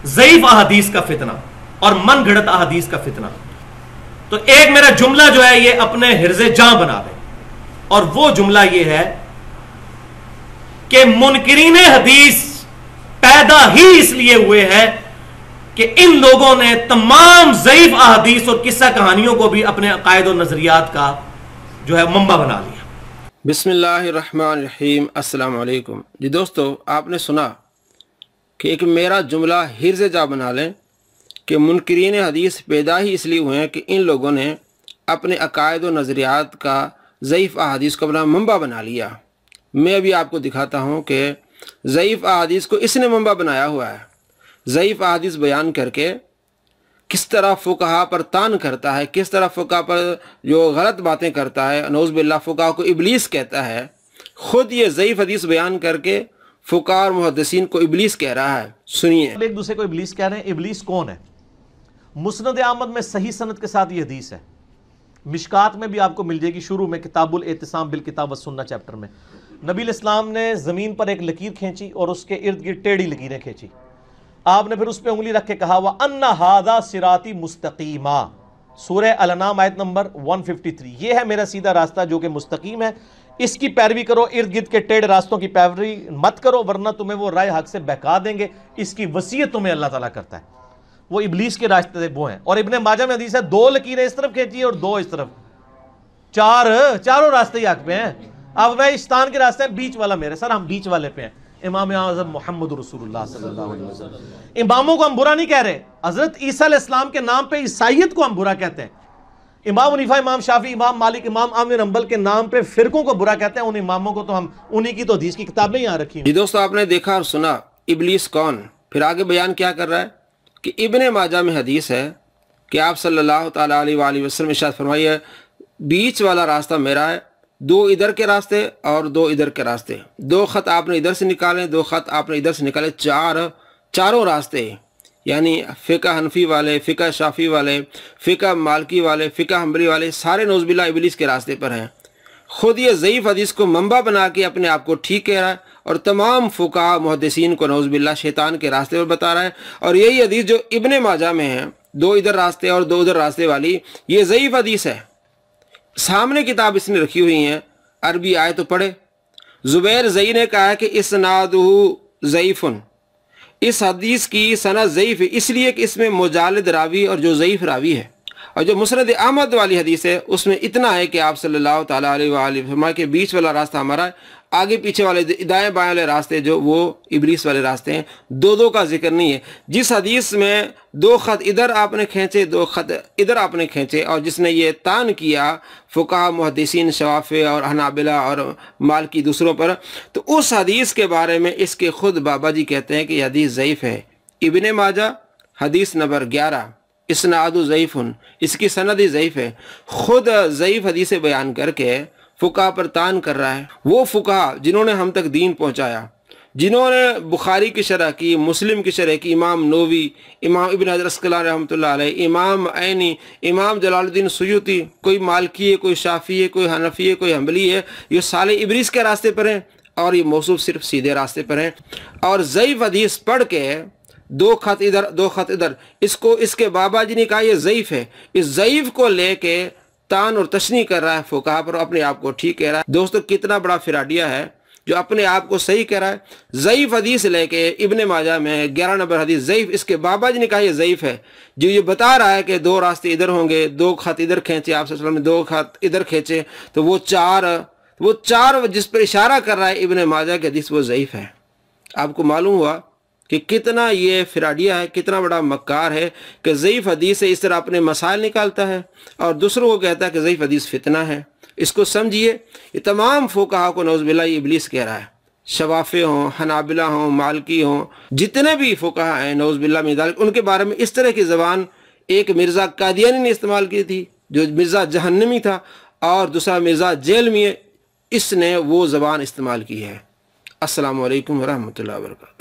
ضعیف احادیث کا فتنہ اور من گھڑت احادیث کا فتنہ. تو ایک میرا جملہ جو ہے یہ اپنے حرز جاں بنا دیں, اور وہ جملہ یہ ہے کہ منکرین حدیث پیدا ہی اس لیے ہوئے ہیں کہ ان لوگوں نے تمام ضعیف احادیث اور قصہ کہانیوں کو بھی اپنے عقائد و نظریات کا جو ہے منبع بنا لیا. بسم اللہ الرحمن الرحیم. السلام علیکم. جی دوستو, آپ نے سنا کہ ایک میرا جملہ حرز جا بنا لیں کہ منکرین حدیث پیدا ہی اس لیے ہوئے ہیں کہ ان لوگوں نے اپنے عقائد و نظریات کا ضعیف احادیث کو اپنا منبع بنا لیا. میں ابھی آپ کو دکھاتا ہوں کہ ضعیف احادیث کو اس نے منبع بنایا ہوا ہے. ضعیف احادیث بیان کر کے کس طرح فقہا پر تان کرتا ہے, کس طرح فقہا پر جو غلط باتیں کرتا ہے, نعوذ باللہ فقہا کو ابلیس کہتا ہے. خود یہ ضعیف حدیث بیان کر کے فقہا اور محدثین کو ابلیس کہہ رہا ہے. سنیے. ایک دوسرے کو ابلیس کہہ رہے ہیں. ابلیس کون ہے؟ مسند احمد میں صحیح سند کے ساتھ یہ حدیث ہے. مشکات میں بھی آپ کو مل جائے گی, شروع میں کتاب الاعتصام بالکتاب والسنہ چیپٹر میں. نبی الاسلام نے زمین پر ایک لکیر کھینچی اور اس کے ارد گرد ٹیڑھی لکیریں کھینچی. آپ نے پھر اس پہ انگلی رکھ کے کہا وَأَنَّ هَذَا صِرَاطِ مُسْتَقِيمًا, سورہ الانعام آیت نمبر 153. یہ ہے میرا سیدھا راستہ جو کہ مستقیم ہے, اس کی پیروی کرو, ارد گرد کے ٹیڑھ راستوں کی پیروی مت کرو ورنہ تمہیں وہ رائے حق سے بہکا دیں گے. اس کی وصیت تمہیں اللہ تعالیٰ کرتا ہے. وہ ابلیس کے راستے وہ ہیں. اور ابن ماجہ میں حدیث ہے 2 لکیریں اس طرف کھینچی اور 2 اس طرف, چاروں راستے ہی حق پہ ہیں. اب میں اشتان کے راستے ہیں, بیچ والا میرے سر, ہم بیچ والے پہ ہیں. امام اعظم محمد رسول اللہ صلی اللہ علیہ وسلم. اماموں کو ہم برا نہیں کہہ رہے. حضرت عیسیٰ علیہ السلام کے نام پہ عیسائیت کو ہم برا کہتے ہیں. امام حنیفہ, امام شافعی, امام مالک, امام احمد بن حنبل کے نام پہ فرقوں کو برا کہتے ہیں. ان اماموں کو تو ہم انہی کی تو حدیث کی کتابیں یہاں رکھی ہیں. جی دوستو, آپ نے دیکھا اور سنا ابلیس کون. پھر آگے بیان کیا کر رہا ہے کہ ابن ماجہ میں حدیث ہے کہ آپ صلی اللہ تعالیٰ علیہ وآلہ وسلم ارشاد فرمائیے بیچ والا راستہ میرا ہے, 2 ادھر کے راستے اور 2 ادھر کے راستے. 2 خط آپ نے ادھر سے نکالے, 2 خط آپ نے ادھر سے نکالے, چاروں راستے. یعنی فقہ حنفی والے, فقہ شافعی والے, فقہ مالکی والے, فقہ حنبلی والے, سارے نعوذ باللہ ابلیس کے راستے پر ہیں. خود یہ ضعیف حدیث کو منبع بنا کے اپنے آپ کو ٹھیک کہہ رہا ہے اور تمام فقہا محدثین کو نعوذ باللہ شیطان کے راستے پر بتا رہا ہے. اور یہی حدیث جو ابن ماجہ میں ہے 2 ادھر راستے اور 2 ادھر راستے والی, یہ ضعیف حدیث ہے. سامنے کتاب اس نے رکھی ہوئی ہیں, عربی آئے تو پڑھے. زبیر زئی نے کہا ہے کہ اسنادہ ضعیف, اس حدیث کی سند ضعیف ہے اس لیے کہ اس میں مجالد راوی اور جو ضعیف راوی ہے. اور جو مسند احمد والی حدیث ہے اس میں اتنا ہے کہ آپ صلی اللہ تعالیٰ علیہ وآلہ فرمایا کہ بیچ والا راستہ ہمارا ہے, آگے پیچھے والے دائیں بائیں والے راستے جو وہ ابلیس والے راستے ہیں. 2 کا ذکر نہیں ہے. جس حدیث میں 2 خط ادھر آپ نے کھینچے, 2 خط ادھر آپ نے کھینچے, اور جس نے یہ تان کیا فقہا محدثین شوافع اور حنابلہ اور مالکی دوسروں پر, تو اس حدیث کے بارے میں اس کے خود بابا جی کہتے ہیں کہ یہ حدیث ضعیف ہے. ابن ماجہ حدیث نمبر 11, اسناد ضعیف, اس کی سند ہی ضعیف ہے. خود ضعیف حدیث بیان کر کے فقہا پر تان کر رہا ہے. وہ فقہا جنہوں نے ہم تک دین پہنچایا, جنہوں نے بخاری کی شرح کی, مسلم کی شرح کی, امام نووی, امام ابن حجر عسقلانی رحمۃ اللہ علیہ, امام عینی, امام جلال الدین سیوطی, کوئی مالکی ہے, کوئی شافعی ہے, کوئی حنفی ہے, کوئی حنبلی ہے, یہ سارے ابلیس کے راستے پر ہیں اور یہ موصوف صرف سیدھے راستے پر ہیں. اور ضعیف حدیث پڑھ کے 2 خط ادھر 2 خط ادھر, اس کے بابا جی نے کہا یہ ضعیف ہے. اس ضعیف کو لے کے تان اور تشنیع کر رہا ہے فقہا پر, اپنے آپ کو ٹھیک کہہ رہا ہے. دوستو کتنا بڑا فراڈیا ہے جو اپنے آپ کو صحیح کہہ رہا ہے. ضعیف حدیث لے کے ابن ماجہ میں 11 نمبر حدیث ضعیف, اس کے بابا جی نے کہا یہ ضعیف ہے. جو یہ بتا رہا ہے کہ 2 راستے ادھر ہوں گے, 2 خط ادھر کھینچے آپ صلی اللہ علیہ وسلم نے, 2 خط ادھر کھینچے, تو وہ چار جس پر اشارہ کر رہا ہے ابن ماجہ کی حدیث وہ ضعیف ہے. آپ کو معلوم ہوا کہ کتنا یہ فراڈیا ہے, کتنا بڑا مکار ہے کہ ضعیف حدیث سے اس طرح اپنے مسائل نکالتا ہے اور دوسروں کو کہتا ہے کہ ضعیف حدیث فتنہ ہے. اس کو سمجھیے, یہ تمام فقہا کو نعوذ باللہ یہ ابلیس کہہ رہا ہے. شوافع ہوں, حنابلہ ہوں, مالکی ہوں, جتنے بھی فقہا ہیں نعوذ باللہ من ذالک, ان کے بارے میں اس طرح کی زبان ایک مرزا قادیانی نے استعمال کی تھی جو مرزا جہنمی تھا, اور دوسرا مرزا جیل میں, اس نے وہ زبان استعمال کی ہے. السلام علیکم ورحمۃ اللہ وبرکاتہ.